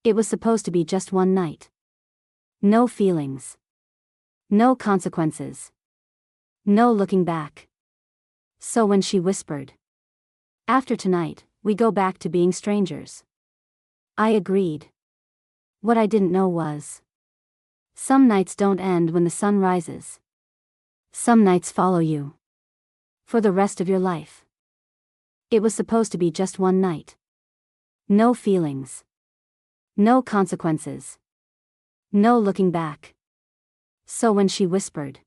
It was supposed to be just one night. No feelings. No consequences. No looking back. So when she whispered, "After tonight, we go back to being strangers," I agreed. What I didn't know was, some nights don't end when the sun rises. Some nights follow you. For the rest of your life. It was supposed to be just one night. No feelings. No consequences. No looking back. So when she whispered,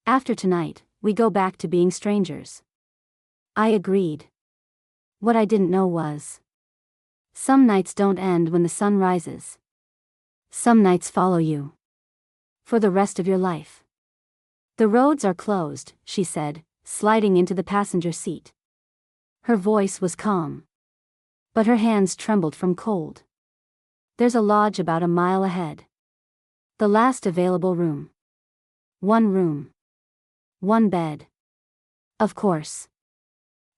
"After tonight, we go back to being strangers," I agreed. What I didn't know was, some nights don't end when the sun rises. Some nights follow you. For the rest of your life. "The roads are closed," she said, sliding into the passenger seat. Her voice was calm. But her hands trembled from cold. "There's a lodge about a mile ahead. The last available room. One room. One bed. Of course."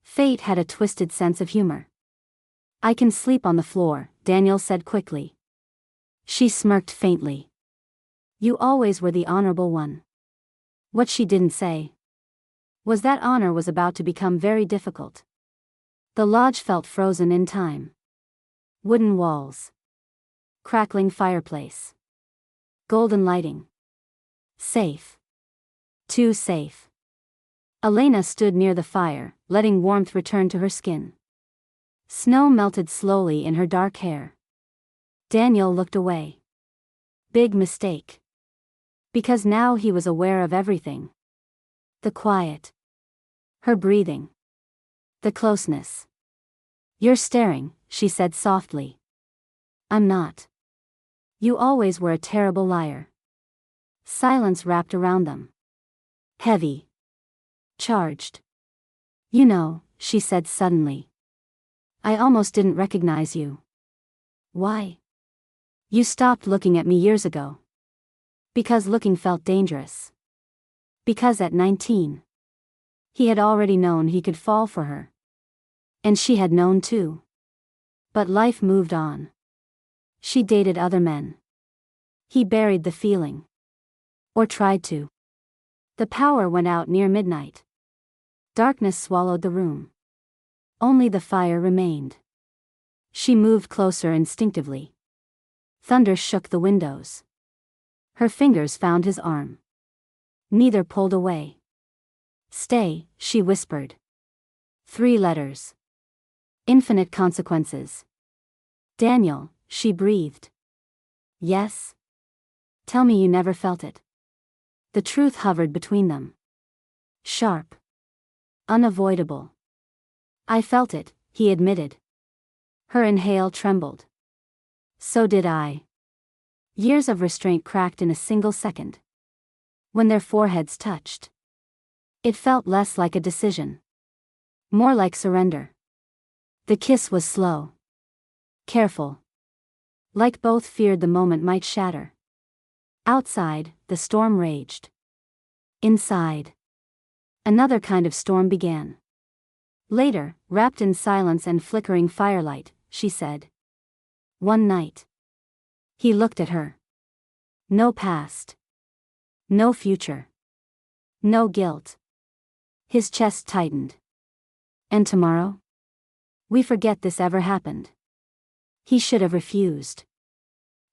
Fate had a twisted sense of humor. "I can sleep on the floor," Daniel said quickly. She smirked faintly. "You always were the honorable one." What she didn't say was that honor was about to become very difficult. The lodge felt frozen in time. Wooden walls. Crackling fireplace. Golden lighting. Safe. Too safe. Elena stood near the fire, letting warmth return to her skin. Snow melted slowly in her dark hair. Daniel looked away. Big mistake. Because now he was aware of everything. The quiet. Her breathing. The closeness. "You're staring," she said softly. "I'm not. You always were a terrible liar." Silence wrapped around them. Heavy. Charged. "You know," she said suddenly. "I almost didn't recognize you." "Why?" "You stopped looking at me years ago." Because looking felt dangerous. Because at 19. He had already known he could fall for her. And she had known too. But life moved on. She dated other men. He buried the feeling. Or tried to. The power went out near midnight. Darkness swallowed the room. Only the fire remained. She moved closer instinctively. Thunder shook the windows. Her fingers found his arm. Neither pulled away. "Stay," she whispered. 3 letters. Infinite consequences. "Daniel," she breathed. "Yes?" "Tell me you never felt it." The truth hovered between them. Sharp. Unavoidable. "I felt it," he admitted. Her inhale trembled. So did I. Years of restraint cracked in a single second. When their foreheads touched. It felt less like a decision. More like surrender. The kiss was slow. Careful. Like both feared the moment might shatter. Outside, the storm raged. Inside. Another kind of storm began. Later, wrapped in silence and flickering firelight, she said. "One night." He looked at her. No past. No future. No guilt. His chest tightened. "And tomorrow?" "We forget this ever happened." He should have refused.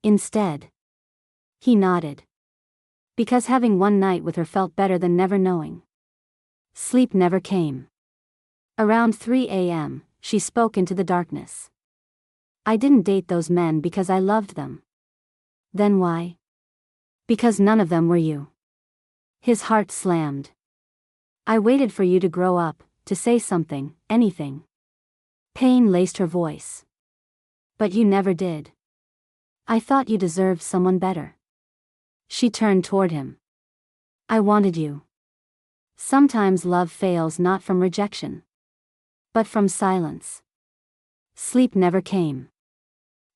Instead. He nodded. Because having one night with her felt better than never knowing. Sleep never came. Around 3 a.m., she spoke into the darkness. "I didn't date those men because I loved them." "Then why?" "Because none of them were you." His heart slammed. "I waited for you to grow up, to say something, anything." Pain laced her voice. "But you never did. I thought you deserved someone better." She turned toward him. "I wanted you." Sometimes love fails not from rejection. But from silence. Sleep never came.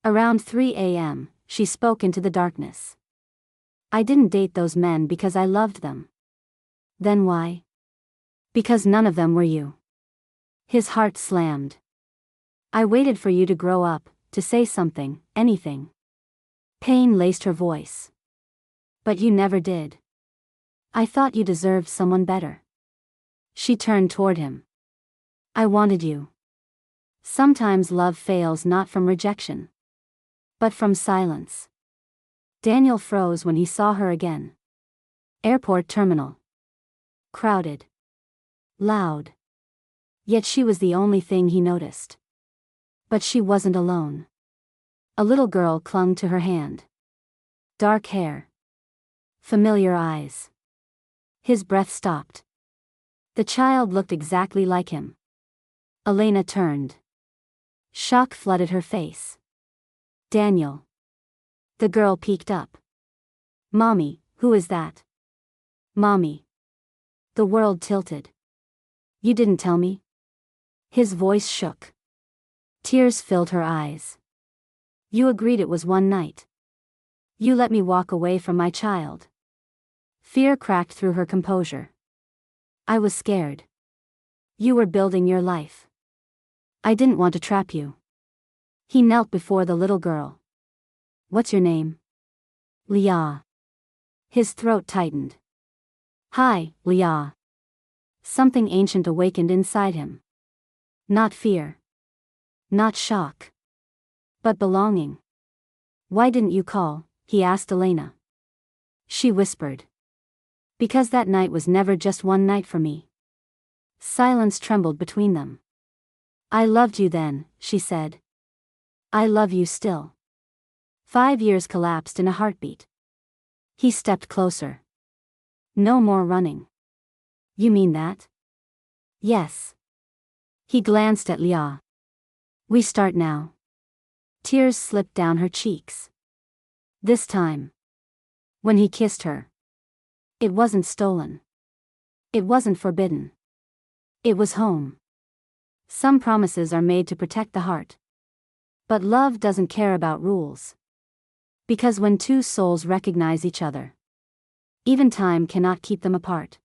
Around 3 a.m., she spoke into the darkness. "I didn't date those men because I loved them." "Then why?" "Because none of them were you." His heart slammed. "I waited for you to grow up, to say something, anything. Pain laced her voice. But you never did. I thought you deserved someone better. She turned toward him. I wanted you. Sometimes love fails not from rejection, but from silence. Daniel froze when he saw her again. Airport terminal. Crowded. Loud. Yet she was the only thing he noticed. But she wasn't alone. A little girl clung to her hand. Dark hair. Familiar eyes. His breath stopped. The child looked exactly like him. Elena turned. Shock flooded her face. Daniel. The girl peeked up. Mommy, who is that? Mommy. The world tilted. You didn't tell me? His voice shook. Tears filled her eyes. You agreed it was one night. You let me walk away from my child. Fear cracked through her composure. I was scared. You were building your life. I didn't want to trap you. He knelt before the little girl. What's your name? Leah. His throat tightened. Hi, Leah. Something ancient awakened inside him. Not fear. Not shock. But belonging. Why didn't you call? He asked Elena. She whispered. Because that night was never just one night for me. Silence trembled between them. I loved you then, she said. I love you still. 5 years collapsed in a heartbeat. He stepped closer. No more running. You mean that? Yes. He glanced at Leah. We start now. Tears slipped down her cheeks. This time. When he kissed her. It wasn't stolen. It wasn't forbidden. It was home. Some promises are made to protect the heart. But love doesn't care about rules. Because when two souls recognize each other, even time cannot keep them apart.